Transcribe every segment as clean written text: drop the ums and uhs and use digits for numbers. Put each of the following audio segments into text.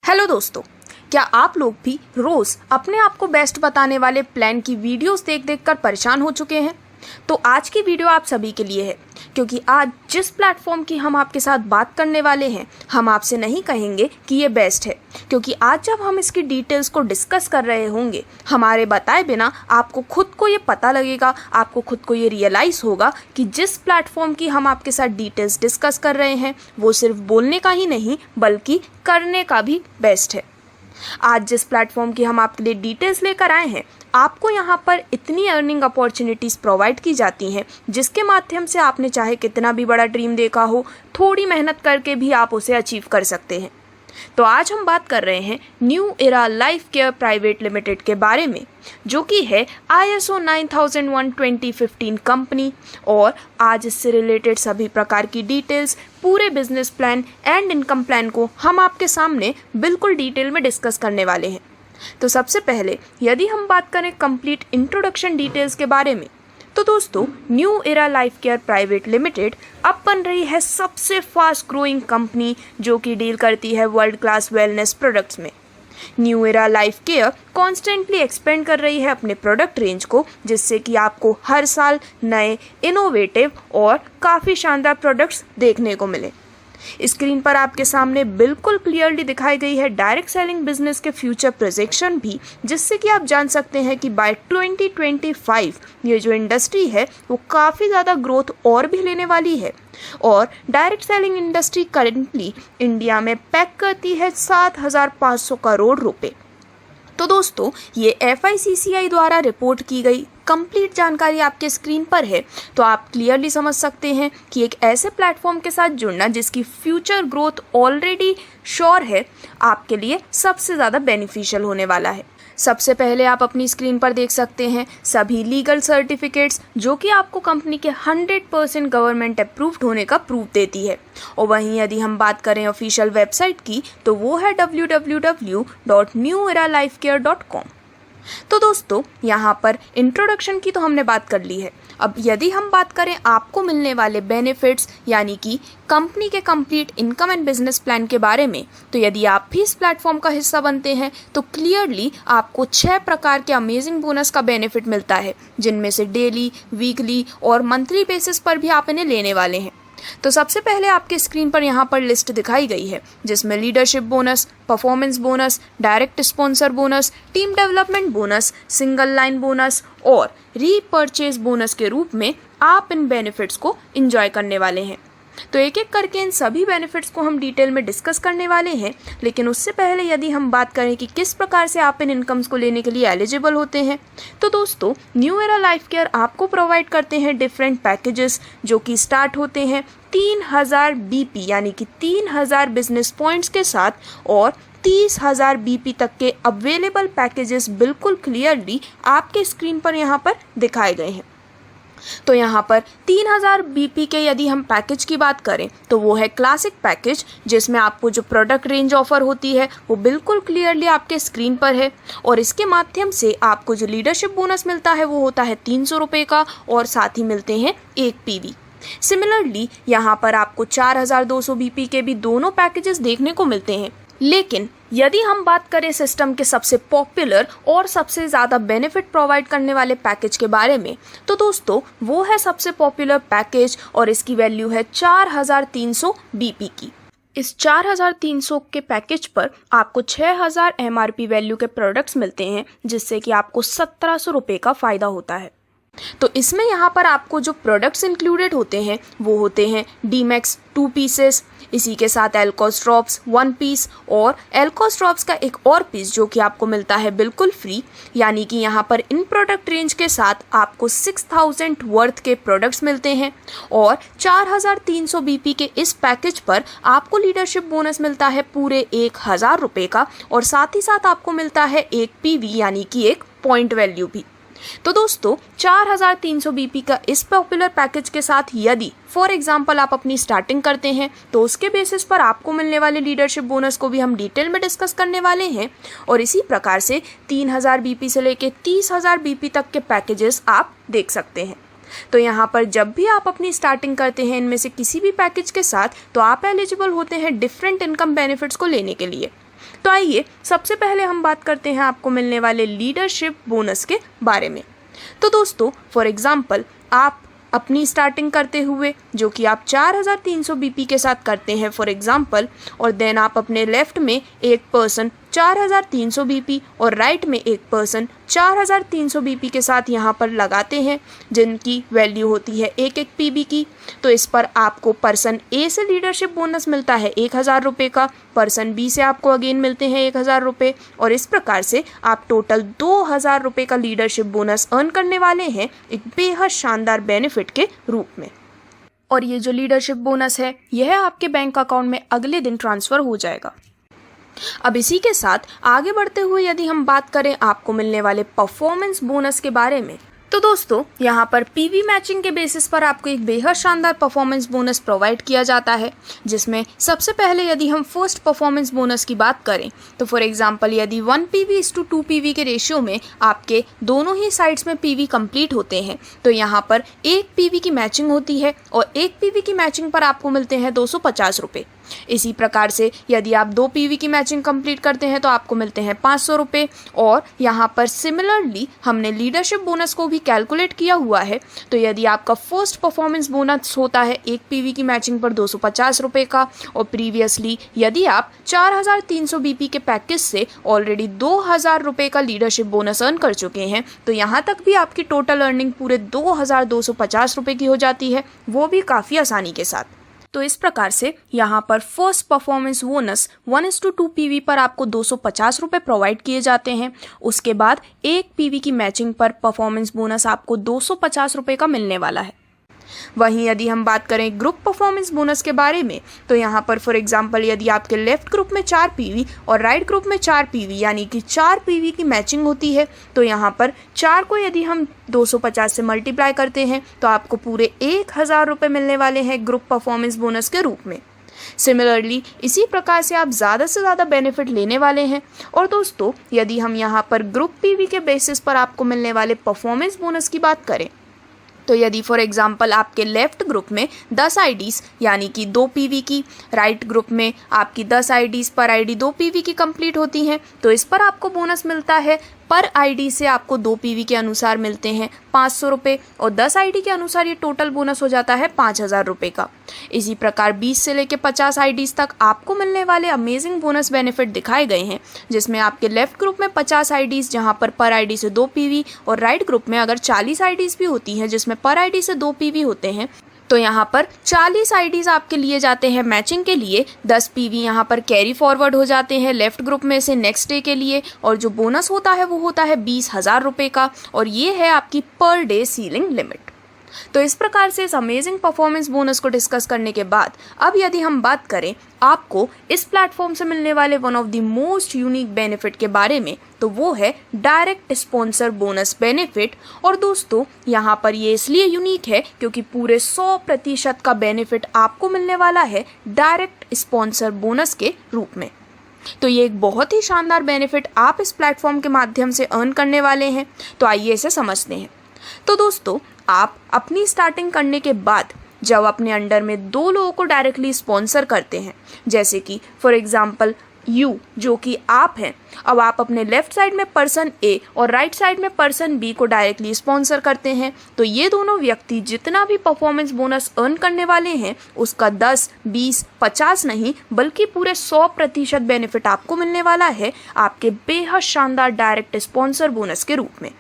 Hello दोस्तों, क्या आप लोग भी रोज अपने आप को बेस्ट बताने वाले प्लान की वीडियोस देख देख कर परेशान हो चुके हैं? तो आज की वीडियो आप सभी के लिए है, क्योंकि आज जिस प्लेटफॉर्म की हम आपके साथ बात करने वाले हैं, हम आपसे नहीं कहेंगे कि ये बेस्ट है, क्योंकि आज जब हम इसकी डिटेल्स को डिस्कस कर रहे होंगे, हमारे बताए बिना आपको खुद को ये पता लगेगा, आपको खुद को ये रियलाइज़ होगा कि जिस प्लेटफॉर्म की हम आपके साथ डिटेल्स डिस्कस कर रहे हैं, वो सिर्फ बोलने का ही नहीं बल्कि करने का भी बेस्ट है। आज जिस प्लेटफॉर्म की हम आपके लिए डिटेल्स लेकर आए हैं, आपको यहाँ पर इतनी अर्निंग अपॉर्चुनिटीज़ प्रोवाइड की जाती हैं, जिसके माध्यम से आपने चाहे कितना भी बड़ा ड्रीम देखा हो, थोड़ी मेहनत करके भी आप उसे अचीव कर सकते हैं। तो आज हम बात कर रहे हैं new era life care private limited के बारे में, जो कि है ISO 9001:2015 कंपनी। और आज इससे रिलेटेड सभी प्रकार की डिटेल्स, पूरे business plan and income plan को हम आपके सामने बिल्कुल डिटेल में डिस्कस करने वाले हैं। तो सबसे पहले यदि हम बात करें कंप्लीट इंट्रोडक्शन डिटेल्स के बारे में, तो दोस्तों new era life care private limited अब बन रही है सबसे फास्ट ग्रोइंग कंपनी जो कि डील करती है वर्ल्ड क्लास वेलनेस प्रोडक्ट्स में। New era life care constantly expand कर रही है अपने प्रोडक्ट रेंज को, जिससे कि आपको हर साल नए इनोवेटिव और काफ़ी शानदार प्रोडक्ट्स देखने को मिले। स्क्रीन पर आपके सामने बिल्कुल क्लियरली दिखाई गई है डायरेक्ट सेलिंग बिजनेस के फ्यूचर प्रोजेक्शन भी, जिससे कि आप जान सकते हैं कि बाय 2025 ये जो इंडस्ट्री है वो काफ़ी ज़्यादा ग्रोथ और भी लेने वाली है। और direct selling industry currently India में पैक करती है 7,500 करोड़ रुपए। तो दोस्तों ये FICCI द्वारा रिपोर्ट की गई कंप्लीट जानकारी आपके स्क्रीन पर है, तो आप क्लियरली समझ सकते हैं कि एक ऐसे प्लेटफॉर्म के साथ जुड़ना जिसकी फ्यूचर ग्रोथ ऑलरेडी श्योर है, आपके लिए सबसे ज़्यादा बेनिफिशियल होने वाला है। सबसे पहले आप अपनी स्क्रीन पर देख सकते हैं सभी लीगल सर्टिफिकेट्स, जो कि आपको कंपनी के 100% गवर्नमेंट अप्रूव्ड होने का प्रूफ देती है। और वहीं यदि हम बात करें ऑफिशियल वेबसाइट की, तो वो है www.neweralifecare.com। तो दोस्तों यहाँ पर इंट्रोडक्शन की तो हमने बात कर ली है। अब यदि हम बात करें आपको मिलने वाले बेनिफिट्स, यानी कि कंपनी के complete income and business plan के बारे में, तो यदि आप भी इस प्लेटफॉर्म का हिस्सा बनते हैं तो क्लियरली आपको 6 प्रकार के अमेजिंग बोनस का बेनिफिट मिलता है, जिनमें से डेली, वीकली और मंथली बेसिस पर भी आप इन्हें लेने वाले हैं। तो सबसे पहले आपके स्क्रीन पर यहाँ पर लिस्ट दिखाई गई है, जिसमें leadership bonus, performance bonus, direct sponsor bonus, team development bonus, single line bonus और रीपर्चेज बोनस के रूप में आप इन बेनिफिट्स को एंजॉय करने वाले हैं। तो एक एक करके इन सभी बेनिफिट्स को हम डिटेल में डिस्कस करने वाले हैं, लेकिन उससे पहले यदि हम बात करें कि किस प्रकार से आप इन इनकम्स को लेने के लिए एलिजिबल होते हैं, तो दोस्तों न्यू एरा लाइफ केयर आपको प्रोवाइड करते हैं डिफरेंट पैकेजेस, जो कि स्टार्ट होते हैं 3000 BP यानी कि 3000 बिजनेस पॉइंट्स के साथ, और 30,000 BP तक के अवेलेबल पैकेजेस बिल्कुल क्लियरली आपके स्क्रीन पर यहाँ पर दिखाए गए हैं। तो यहाँ पर 3000 BP के यदि हम पैकेज की बात करें, तो वो है क्लासिक पैकेज, जिसमें आपको जो प्रोडक्ट रेंज ऑफर होती है वो बिल्कुल क्लियरली आपके स्क्रीन पर है। और इसके माध्यम से आपको जो लीडरशिप बोनस मिलता है वो होता है 300 रुपये का, और साथ ही मिलते हैं 1 PV। सिमिलरली यहाँ पर आपको 4200 BP के भी दोनों पैकेजेस देखने को मिलते हैं। लेकिन यदि हम बात करें सिस्टम के सबसे पॉपुलर और सबसे ज़्यादा बेनिफिट प्रोवाइड करने वाले पैकेज के बारे में, तो दोस्तों वो है सबसे पॉपुलर पैकेज, और इसकी वैल्यू है 4300 BP की। इस 4300 के पैकेज पर आपको 6000 MRP वैल्यू के प्रोडक्ट्स मिलते हैं, जिससे कि आपको 1700 रुपये का फ़ायदा होता है। तो इसमें यहाँ पर आपको जो प्रोडक्ट्स इंक्लूडेड होते हैं वो होते हैं डीमैक्स 2 पीसेस, इसी के साथ एल्कोस ड्रॉप्स 1 पीस, और एल्कोस ड्रॉप्स का एक और पीस जो कि आपको मिलता है बिल्कुल फ्री। यानी कि यहाँ पर इन प्रोडक्ट रेंज के साथ आपको 6000 वर्थ के प्रोडक्ट्स मिलते हैं। और 4300 BP के इस पैकेज पर आपको लीडरशिप बोनस मिलता है पूरे 1000 रुपये का, और साथ ही साथ आपको मिलता है 1 PV यानी कि एक पॉइंट वैल्यू भी। तो दोस्तों 4300 BP का इस पॉपुलर पैकेज के साथ यदि फॉर एग्जांपल आप अपनी स्टार्टिंग करते हैं, तो उसके बेसिस पर आपको मिलने वाले लीडरशिप बोनस को भी हम डिटेल में डिस्कस करने वाले हैं। और इसी प्रकार से 3000 BP से लेके 30,000 BP तक के पैकेजेस आप देख सकते हैं। तो यहाँ पर जब भी आप अपनी स्टार्टिंग करते हैं इनमें से किसी भी पैकेज के साथ, तो आप एलिजिबल होते हैं डिफरेंट इनकम बेनिफिट्स को लेने के लिए। तो आइए सबसे पहले हम बात करते हैं आपको मिलने वाले लीडरशिप बोनस के बारे में। तो दोस्तों फॉर एग्जाम्पल आप अपनी स्टार्टिंग करते हुए जो कि आप 4300 बीपी के साथ करते हैं फॉर एग्जांपल, और देन आप अपने लेफ्ट में एक पर्सन 4300 बीपी और राइट में एक पर्सन 4300 बीपी के साथ यहाँ पर लगाते हैं, जिनकी वैल्यू होती है एक पीबी की। तो इस पर आपको पर्सन ए से लीडरशिप बोनस मिलता है 1000 रुपये का, पर्सन बी से आपको अगेन मिलते हैं 1000 रुपये, और इस प्रकार से आप टोटल 2000 रुपये का लीडरशिप बोनस अर्न करने वाले हैं एक बेहद शानदार बेनिफिट के रूप में। और ये जो लीडरशिप बोनस है यह आपके बैंक अकाउंट में अगले दिन ट्रांसफ़र हो जाएगा। अब इसी के साथ आगे बढ़ते हुए यदि हम बात करें आपको मिलने वाले परफॉर्मेंस बोनस के बारे में, तो दोस्तों यहाँ पर पीवी मैचिंग के बेसिस पर आपको एक बेहद शानदार परफॉर्मेंस बोनस प्रोवाइड किया जाता है, जिसमें सबसे पहले यदि हम फर्स्ट परफॉर्मेंस बोनस की बात करें तो फॉर एग्जांपल यदि 1 PV/2 PV के रेशियो में आपके दोनों ही साइड्स में पीवी कंप्लीट होते हैं तो यहाँ पर 1 पीवी की मैचिंग होती है और 1 पीवी की मैचिंग पर आपको मिलते हैं 250 रुपये। इसी प्रकार से यदि आप 2 पीवी की मैचिंग कंप्लीट करते हैं तो आपको मिलते हैं 500 रुपये। और यहाँ पर सिमिलरली हमने लीडरशिप बोनस को भी कैलकुलेट किया हुआ है, तो यदि आपका फर्स्ट परफॉर्मेंस बोनस होता है 1 पीवी की मैचिंग पर 250 रुपये का, और प्रीवियसली यदि आप 4300 बीपी के पैकेज से ऑलरेडी 2000 रुपये का लीडरशिप बोनस अर्न कर चुके हैं, तो यहाँ तक भी आपकी टोटल अर्निंग पूरे 2250 रुपये की हो जाती है, वो भी काफ़ी आसानी के साथ। तो इस प्रकार से यहाँ पर फर्स्ट परफॉर्मेंस बोनस 1:2 पीवी पर आपको 250 रुपये प्रोवाइड किए जाते हैं। उसके बाद 1 पीवी की मैचिंग पर परफॉर्मेंस बोनस आपको 250 रुपये का मिलने वाला है। वहीं यदि हम बात करें ग्रुप परफॉर्मेंस बोनस के बारे में, तो यहाँ पर फॉर एग्जांपल यदि आपके लेफ्ट ग्रुप में 4 पीवी और राइट ग्रुप में 4 पीवी यानी कि 4 पीवी की मैचिंग होती है, तो यहाँ पर 4 को यदि हम 250 से मल्टीप्लाई करते हैं तो आपको पूरे 1000 रुपये मिलने वाले हैं ग्रुप परफॉर्मेंस बोनस के रूप में। सिमिलरली इसी प्रकार से आप ज़्यादा से ज़्यादा बेनिफिट लेने वाले हैं। और दोस्तों यदि हम यहाँ पर ग्रुप पीवी के बेसिस पर आपको मिलने वाले परफॉर्मेंस बोनस की बात करें, तो यदि फॉर एग्जांपल आपके लेफ्ट ग्रुप में 10 आईडीज़ यानी कि 2 पीवी की, राइट ग्रुप में आपकी 10 आईडीज़ पर आईडी 2 पीवी की कंप्लीट होती हैं, तो इस पर आपको बोनस मिलता है पर आईडी से आपको 2 पीवी के अनुसार मिलते हैं 500 रुपये, और 10 आईडी के अनुसार ये टोटल बोनस हो जाता है 5000 रुपये का। इसी प्रकार 20 से लेकर 50 आईडीज़ तक आपको मिलने वाले अमेजिंग बोनस बेनिफिट दिखाए गए हैं, जिसमें आपके लेफ्ट ग्रुप में 50 आईडीज़ जहां पर आईडी से 2 पीवी, और राइट ग्रुप में अगर 40 आईडीज़ भी होती हैं जिसमें पर आईडी से 2 पीवी होते हैं, तो यहाँ पर 40 आईडीज़ आपके लिए जाते हैं मैचिंग के लिए। 10 पीवी यहाँ पर कैरी फॉरवर्ड हो जाते हैं लेफ्ट ग्रुप में से नेक्स्ट डे के लिए, और जो बोनस होता है वो होता है 20,000 रुपये का, और ये है आपकी पर डे सीलिंग लिमिट। तो इस प्रकार से इस अमेजिंग परफॉर्मेंस बोनस को डिस्कस करने के बाद अब यदि हम बात करें आपको इस प्लेटफॉर्म से मिलने वाले one of the most unique benefit के बारे में, तो वो है डायरेक्ट स्पॉन्सर बोनस बेनिफिट। और दोस्तों यहाँ पर ये इसलिए यूनिक है क्योंकि पूरे 100% का बेनिफिट आपको मिलने वाला है डायरेक्ट स्पॉन्सर बोनस के रूप में। तो ये एक बहुत ही शानदार बेनिफिट आप इस प्लेटफॉर्म के माध्यम से अर्न करने वाले हैं। तो आइए इसे समझते हैं। तो दोस्तों आप अपनी स्टार्टिंग करने के बाद जब अपने अंडर में 2 लोगों को डायरेक्टली स्पॉन्सर करते हैं, जैसे कि फॉर एग्जांपल यू जो कि आप हैं, अब आप अपने लेफ्ट साइड में पर्सन ए और राइट साइड में पर्सन बी को डायरेक्टली स्पॉन्सर करते हैं, तो ये दोनों व्यक्ति जितना भी परफॉर्मेंस बोनस अर्न करने वाले हैं उसका 10, 20, 50 नहीं बल्कि पूरे 100% बेनिफिट आपको मिलने वाला है आपके बेहद शानदार डायरेक्ट स्पॉन्सर बोनस के रूप में।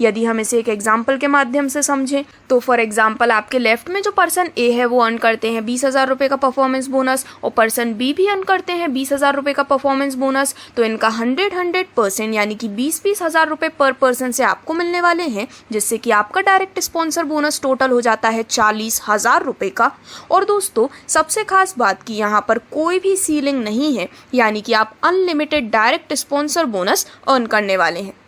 यदि हम इसे एक एग्जाम्पल के माध्यम से समझें, तो फॉर एग्जाम्पल आपके लेफ्ट में जो पर्सन ए है वो अर्न करते हैं 20,000 रुपये का परफॉर्मेंस बोनस, और पर्सन बी भी अर्न करते हैं 20,000 रुपये का परफॉर्मेंस बोनस। तो इनका 100% यानी कि 20,000 रुपये पर पर्सन से आपको मिलने वाले हैं, जिससे कि आपका डायरेक्ट स्पॉन्सर बोनस टोटल हो जाता है 40,000 रुपये का। और दोस्तों सबसे खास बात कि यहाँ पर कोई भी सीलिंग नहीं है, यानी कि आप unlimited direct sponsor bonus earn करने वाले हैं।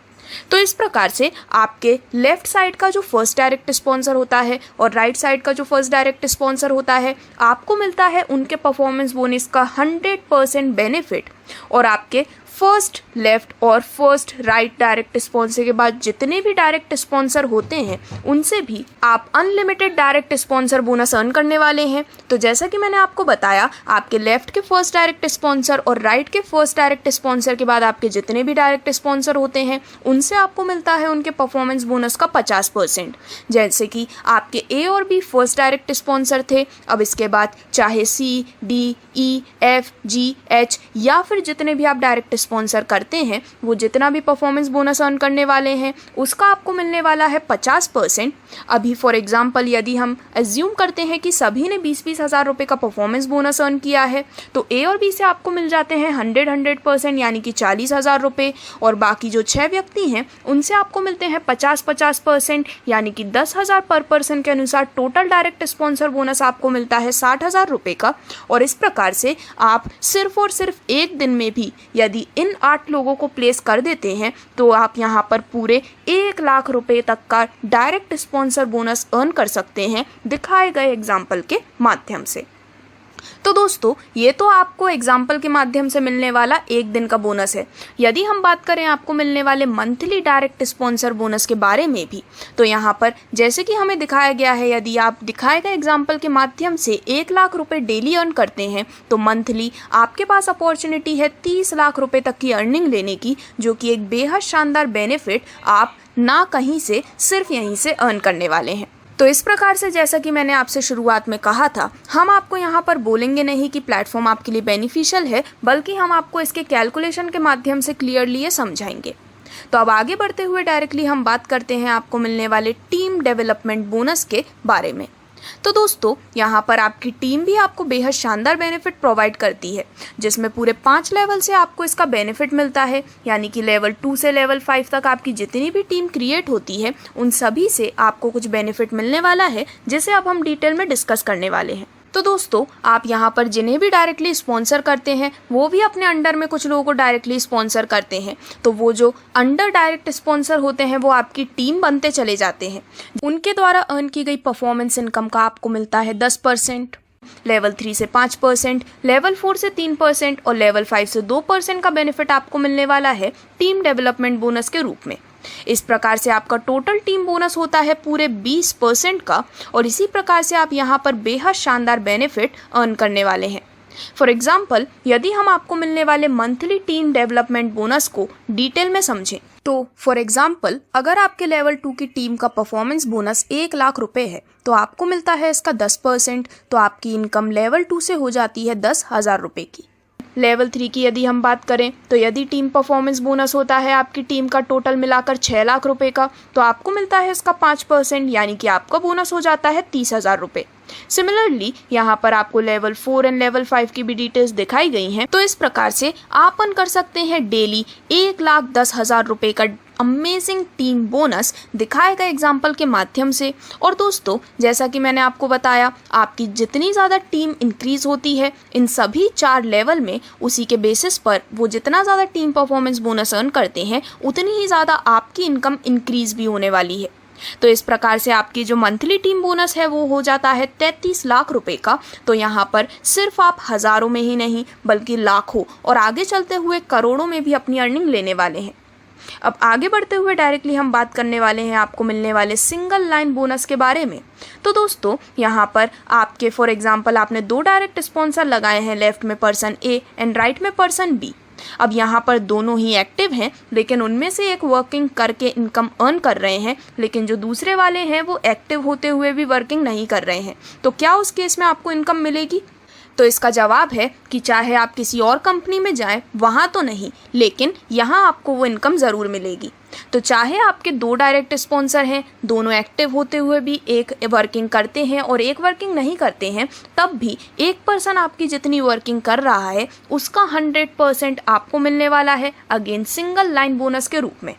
तो इस प्रकार से आपके लेफ्ट साइड का जो फर्स्ट डायरेक्ट स्पॉन्सर होता है और राइट साइड का जो फर्स्ट डायरेक्ट स्पॉन्सर होता है, आपको मिलता है उनके परफॉर्मेंस बोनस का 100% बेनिफिट, और आपके फर्स्ट लेफ्ट और फर्स्ट राइट डायरेक्ट स्पॉन्सर के बाद जितने भी डायरेक्ट स्पॉन्सर होते हैं उनसे भी आप unlimited direct sponsor bonus earn करने वाले हैं। तो जैसा कि मैंने आपको बताया, आपके लेफ्ट के फर्स्ट डायरेक्ट स्पॉन्सर और राइट के फर्स्ट डायरेक्ट स्पॉन्सर के बाद आपके जितने भी डायरेक्ट स्पॉन्सर होते हैं उनसे आपको मिलता है उनके परफॉर्मेंस बोनस का 50%। जैसे कि आपके ए और बी फर्स्ट डायरेक्ट स्पॉन्सर थे, अब इसके बाद चाहे सी, डी, ई, एफ, जी, एच या फिर जितने भी आप डायरेक्ट स्पॉन्सर करते हैं वो जितना भी परफॉर्मेंस बोनस अर्न करने वाले हैं उसका आपको मिलने वाला है 50%। अभी फॉर एग्जांपल यदि हम एज्यूम करते हैं कि सभी ने 20-20 हज़ार रुपये का परफॉर्मेंस बोनस अर्न किया है तो ए और बी से आपको मिल जाते हैं 100% यानी कि 40,000 रुपये, और बाकी जो 6 व्यक्ति हैं उनसे आपको मिलते हैं 50% यानी कि 10,000 पर पर्सन के अनुसार टोटल डायरेक्ट स्पॉन्सर बोनस आपको मिलता है 60,000 रुपये का। और इस प्रकार से आप सिर्फ और सिर्फ एक दिन में भी यदि इन 8 लोगों को प्लेस कर देते हैं तो आप यहाँ पर पूरे 1 लाख रुपए तक का डायरेक्ट स्पॉन्सर बोनस अर्न कर सकते हैं दिखाए गए एग्जाम्पल के माध्यम से। तो दोस्तों, ये तो आपको एग्जाम्पल के माध्यम से मिलने वाला एक दिन का बोनस है। यदि हम बात करें आपको मिलने वाले मंथली डायरेक्ट स्पॉन्सर बोनस के बारे में भी, तो यहाँ पर जैसे कि हमें दिखाया गया है, यदि आप दिखाए गए एग्जाम्पल के माध्यम से 1 लाख रुपए डेली अर्न करते हैं तो मंथली आपके पास अपॉर्चुनिटी है 30 लाख रुपए तक की अर्निंग लेने की, जो कि एक बेहद शानदार बेनिफिट आप ना कहीं से सिर्फ यहीं से अर्न करने वाले हैं। तो इस प्रकार से जैसा कि मैंने आपसे शुरुआत में कहा था, हम आपको यहाँ पर बोलेंगे नहीं कि प्लेटफॉर्म आपके लिए बेनिफिशियल है, बल्कि हम आपको इसके कैलकुलेशन के माध्यम से क्लियरली ये समझाएंगे। तो अब आगे बढ़ते हुए डायरेक्टली हम बात करते हैं आपको मिलने वाले टीम डेवलपमेंट बोनस के बारे में। तो दोस्तों, यहाँ पर आपकी टीम भी आपको बेहद शानदार बेनिफिट प्रोवाइड करती है, जिसमें पूरे 5 लेवल से आपको इसका बेनिफिट मिलता है। यानी कि लेवल 2 से लेवल 5 तक आपकी जितनी भी टीम क्रिएट होती है उन सभी से आपको कुछ बेनिफिट मिलने वाला है, जिसे अब हम डिटेल में डिस्कस करने वाले हैं। तो दोस्तों, आप यहाँ पर जिन्हें भी डायरेक्टली स्पॉन्सर करते हैं वो भी अपने अंडर में कुछ लोगों को डायरेक्टली स्पॉन्सर करते हैं। तो वो जो अंडर डायरेक्ट स्पॉन्सर होते हैं वो आपकी टीम बनते चले जाते हैं। उनके द्वारा अर्न की गई परफॉर्मेंस इनकम का आपको मिलता है 10%, लेवल 3 से 5%, लेवल 4 से 3% और लेवल 5 से 2% का बेनिफिट आपको मिलने वाला है टीम डेवलपमेंट बोनस के रूप में। इस प्रकार से आपका टोटल टीम बोनस होता है पूरे 20% का, और इसी प्रकार से आप यहाँ पर बेहद शानदार बेनिफिट अर्न करने वाले हैं। फॉर एग्जाम्पल, यदि हम आपको मिलने वाले मंथली टीम डेवलपमेंट बोनस को डिटेल में समझें तो फॉर एग्जाम्पल, अगर आपके लेवल 2 की टीम का परफॉर्मेंस बोनस 1 लाख रुपए है तो आपको मिलता है इसका 10%, तो आपकी इनकम लेवल 2 से हो जाती है 10,000 रुपये की। लेवल 3 की यदि हम बात करें तो यदि टीम परफॉर्मेंस बोनस होता है आपकी टीम का टोटल मिलाकर 6 लाख रुपए का, तो आपको मिलता है इसका 5%, यानी कि आपका बोनस हो जाता है 30,000 रुपये। सिमिलरली यहाँ पर आपको लेवल 4 एंड लेवल 5 की भी डिटेल्स दिखाई गई हैं। तो इस प्रकार से आप अर्न कर सकते हैं डेली 1,10,000 रुपये का अमेजिंग टीम बोनस दिखाए गए एग्जाम्पल के माध्यम से। और दोस्तों, जैसा कि मैंने आपको बताया, आपकी जितनी ज़्यादा टीम इंक्रीज होती है इन सभी 4 लेवल में, उसी के बेसिस पर वो जितना ज़्यादा टीम परफॉर्मेंस बोनस अर्न करते हैं उतनी ही ज़्यादा आपकी इनकम इंक्रीज भी होने वाली है। तो इस प्रकार से आपकी जो मंथली टीम बोनस है वो हो जाता है 33 लाख रुपए का। तो यहाँ पर सिर्फ आप हज़ारों में ही नहीं बल्कि लाखों और आगे चलते हुए करोड़ों में भी अपनी अर्निंग लेने वाले हैं। अब आगे बढ़ते हुए डायरेक्टली हम बात करने वाले हैं आपको मिलने वाले सिंगल लाइन बोनस के बारे में। तो दोस्तों, यहाँ पर आपके फॉर एग्जांपल आपने 2 डायरेक्ट स्पॉन्सर लगाए हैं, लेफ्ट में पर्सन ए एंड राइट में पर्सन बी। अब यहाँ पर दोनों ही एक्टिव हैं, लेकिन उनमें से एक वर्किंग करके इनकम अर्न कर रहे हैं, लेकिन जो दूसरे वाले हैं वो एक्टिव होते हुए भी वर्किंग नहीं कर रहे हैं। तो क्या उस केस में आपको इनकम मिलेगी? तो इसका जवाब है कि चाहे आप किसी और कंपनी में जाएं, वहाँ तो नहीं, लेकिन यहाँ आपको वो इनकम ज़रूर मिलेगी। तो चाहे आपके 2 डायरेक्ट स्पॉन्सर हैं, दोनों एक्टिव होते हुए भी एक वर्किंग करते हैं और एक वर्किंग नहीं करते हैं, तब भी एक पर्सन आपकी जितनी वर्किंग कर रहा है उसका 100% आपको मिलने वाला है, अगेन सिंगल लाइन बोनस के रूप में।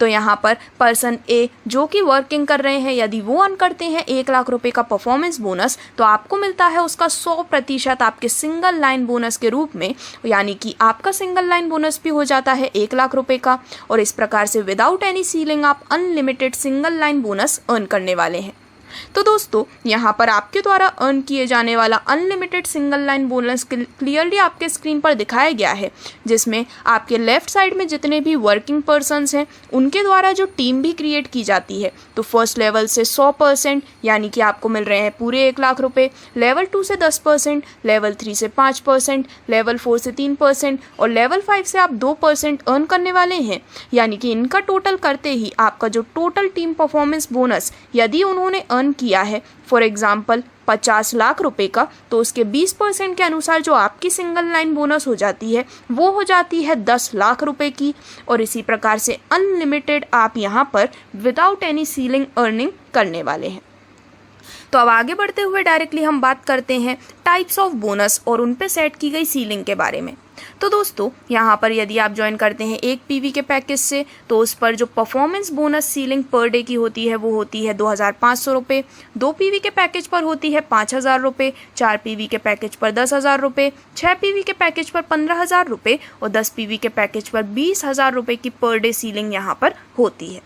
तो यहाँ पर पर्सन ए जो कि वर्किंग कर रहे हैं, यदि वो अर्न करते हैं 1 लाख रुपए का परफॉर्मेंस बोनस, तो आपको मिलता है उसका 100% आपके सिंगल लाइन बोनस के रूप में, यानी कि आपका सिंगल लाइन बोनस भी हो जाता है 1 लाख रुपए का। और इस प्रकार से विदाउट एनी सीलिंग आप unlimited single line bonus earn करने वाले हैं। तो दोस्तों यहाँ पर आपके द्वारा अर्न किए जाने वाला unlimited single line bonus clearly आपके स्क्रीन पर दिखाया गया है, जिसमें आपके लेफ्ट साइड में जितने भी वर्किंग पर्सन्स हैं उनके द्वारा जो टीम भी क्रिएट की जाती है। तो फर्स्ट लेवल से 100% यानी कि आपको मिल रहे हैं पूरे 1 लाख रुपए, लेवल 2 से 10%, लेवल 3 से 5%, लेवल 4 से 3% और लेवल 5 से आप 2% अर्न करने वाले हैं। यानी कि इनका टोटल करते ही आपका जो टोटल टीम परफॉर्मेंस बोनस यदि उन्होंने अर्न किया है फॉर एग्जाम्पल 50 लाख रुपए का, तो उसके 20% के अनुसार जो आपकी सिंगल लाइन बोनस हो जाती है वो हो जाती है 10 लाख रुपए की। और इसी प्रकार से अनलिमिटेड आप यहाँ पर विदाउट एनी सीलिंग अर्निंग करने वाले हैं। तो अब आगे बढ़ते हुए डायरेक्टली हम बात करते हैं टाइप्स ऑफ बोनस और उन पे सेट की गई सीलिंग के बारे में। तो दोस्तों यहाँ पर यदि आप ज्वाइन करते हैं 1 PV के पैकेज से, तो उस पर जो performance bonus ceiling per day की होती है वो होती है 2500 रुपये। 2 PV के पैकेज पर होती है 5000 रुपये, 4 PV के पैकेज पर 10,000 रुपये, 6 PV के पैकेज पर 15,000 रुपये और 10 PV के पैकेज पर 20,000 रुपये की पर डे सीलिंग यहाँ पर होती है।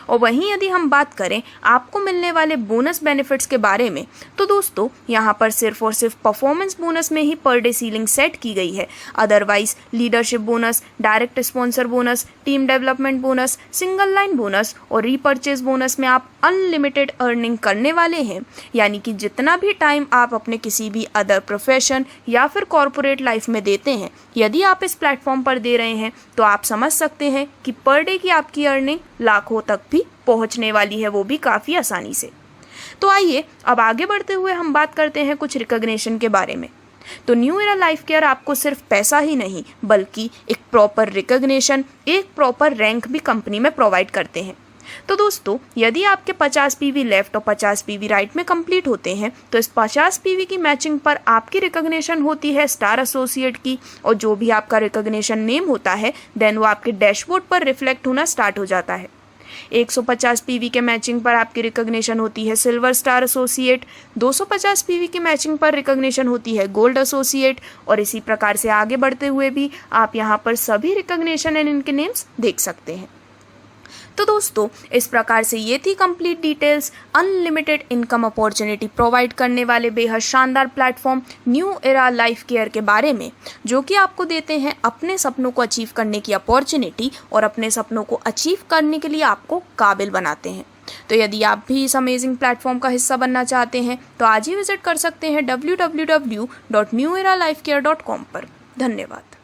और वहीं यदि हम बात करें आपको मिलने वाले बोनस बेनिफिट्स के बारे में, तो दोस्तों यहाँ पर सिर्फ और सिर्फ परफॉर्मेंस बोनस में ही पर डे सीलिंग सेट की गई है। Otherwise leadership bonus, direct sponsor bonus, team development bonus, single line bonus और रीपर्चेज बोनस में आप अनलिमिटेड अर्निंग करने वाले हैं। यानी कि जितना भी टाइम आप अपने किसी भी अदर प्रोफेशन या फिर कॉर्पोरेट लाइफ में देते हैं, यदि आप इस प्लेटफॉर्म पर दे रहे हैं तो आप समझ सकते हैं कि पर डे की आपकी अर्निंग लाखों तक भी पहुंचने वाली है, वो भी काफ़ी आसानी से। तो आइए अब आगे बढ़ते हुए हम बात करते हैं कुछ रिकॉग्निशन के बारे में। तो न्यू एरा लाइफ केयर आपको सिर्फ पैसा ही नहीं बल्कि एक प्रॉपर रिकॉग्निशन, एक प्रॉपर रैंक भी कंपनी में प्रोवाइड करते हैं। तो दोस्तों यदि आपके 50 PV लेफ्ट और 50 PV राइट में कंप्लीट होते हैं तो इस 50 PV की मैचिंग पर आपकी रिकॉग्निशन होती है स्टार एसोसिएट की, और जो भी आपका रिकॉग्निशन नेम होता है देन वो आपके डैशबोर्ड पर रिफ्लेक्ट होना स्टार्ट हो जाता है। 150 PV के मैचिंग पर आपकी रिकॉग्निशन होती है सिल्वर स्टार एसोसिएट, 250 PV की मैचिंग पर रिकॉग्निशन होती है गोल्ड एसोसिएट, और इसी प्रकार से आगे बढ़ते हुए भी आप यहाँ पर सभी रिकॉग्निशन एंड इनके नेम्स देख सकते हैं। तो दोस्तों इस प्रकार से ये थी complete details unlimited income opportunity provide करने वाले बेहद शानदार platform new era life care के बारे में, जो कि आपको देते हैं अपने सपनों को अचीव करने की अपॉर्चुनिटी और अपने सपनों को अचीव करने के लिए आपको काबिल बनाते हैं। तो यदि आप भी इस अमेजिंग प्लेटफॉर्म का हिस्सा बनना चाहते हैं तो आज ही विजिट कर सकते हैं www.neweralifecare.com पर। धन्यवाद।